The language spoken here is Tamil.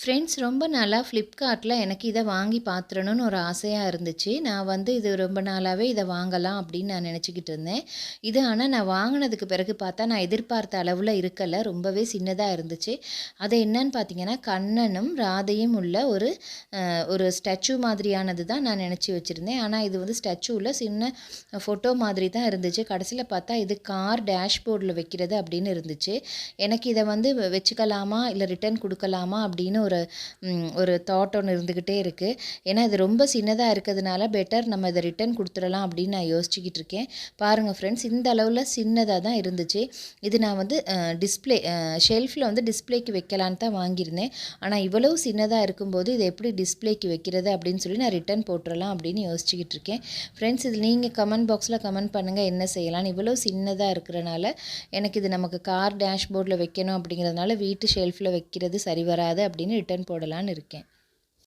ஃப்ரெண்ட்ஸ் ரொம்ப நாளாக ஃப்ளிப்கார்ட்டில் எனக்கு இதை வாங்கி பார்த்துறணும்னு ஒரு ஆசையாக இருந்துச்சு. நான் வந்து இது ரொம்ப நாளாகவே இதை வாங்கலாம் அப்படின்னு நான் நினச்சிக்கிட்டு இருந்தேன். இது ஆனால் நான் வாங்கினதுக்கு பிறகு பார்த்தா நான் எதிர்பார்த்த அளவில் இருக்கலை, ரொம்பவே சின்னதாக இருந்துச்சு. அது என்னன்னு பார்த்தீங்கன்னா கண்ணனும் ராதையும் உள்ள ஒரு ஸ்டாச்சு மாதிரியானது தான் நான் நினச்சி வச்சுருந்தேன். ஆனால் இது வந்து ஸ்டாச்சுவில் சின்ன ஃபோட்டோ மாதிரி தான் இருந்துச்சு. கடைசியில் பார்த்தா இது கார் டேஷ்போர்டில் வைக்கிறது அப்படின்னு இருந்துச்சு. எனக்கு இதை வந்து வச்சுக்கலாமா இல்லை ரிட்டர்ன் கொடுக்கலாமா அப்படின்னு ஒரு தாட் ஒன்று இருந்துக்கிட்டே இருக்குது. ஏன்னா இது ரொம்ப சின்னதாக இருக்கிறதுனால பெட்டர் நம்ம இதை ரிட்டர்ன் கொடுத்துடலாம் அப்படின்னு நான் யோசிச்சுக்கிட்டு இருக்கேன். பாருங்கள் ஃப்ரெண்ட்ஸ், இந்த அளவில் சின்னதாக தான் இருந்துச்சு. இது நான் வந்து டிஸ்பிளே ஷெல்ஃபில் வந்து டிஸ்பிளேக்கு வைக்கலான்னு தான் வாங்கியிருந்தேன். ஆனால் இவ்வளவு சின்னதாக இருக்கும்போது இதை எப்படி டிஸ்பிளேக்கு வைக்கிறது அப்படின்னு சொல்லி நான் ரிட்டர்ன் போட்டுடலாம் அப்படின்னு யோசிச்சுக்கிட்டு இருக்கேன். ஃப்ரெண்ட்ஸ், இதில் நீங்கள் கமெண்ட் பாக்ஸில் கமெண்ட் பண்ணுங்கள் என்ன செய்யலான்னு. இவ்வளோ சின்னதாக இருக்கிறனால எனக்கு இது நமக்கு கார் டேஷ்போர்டில் வைக்கணும் அப்படிங்கிறதுனால வீட்டு ஷெல்ஃபில் வைக்கிறது சரி வராது அப்படின்னு ரிட்டர்ன் போடலான்னு இருக்கேன்.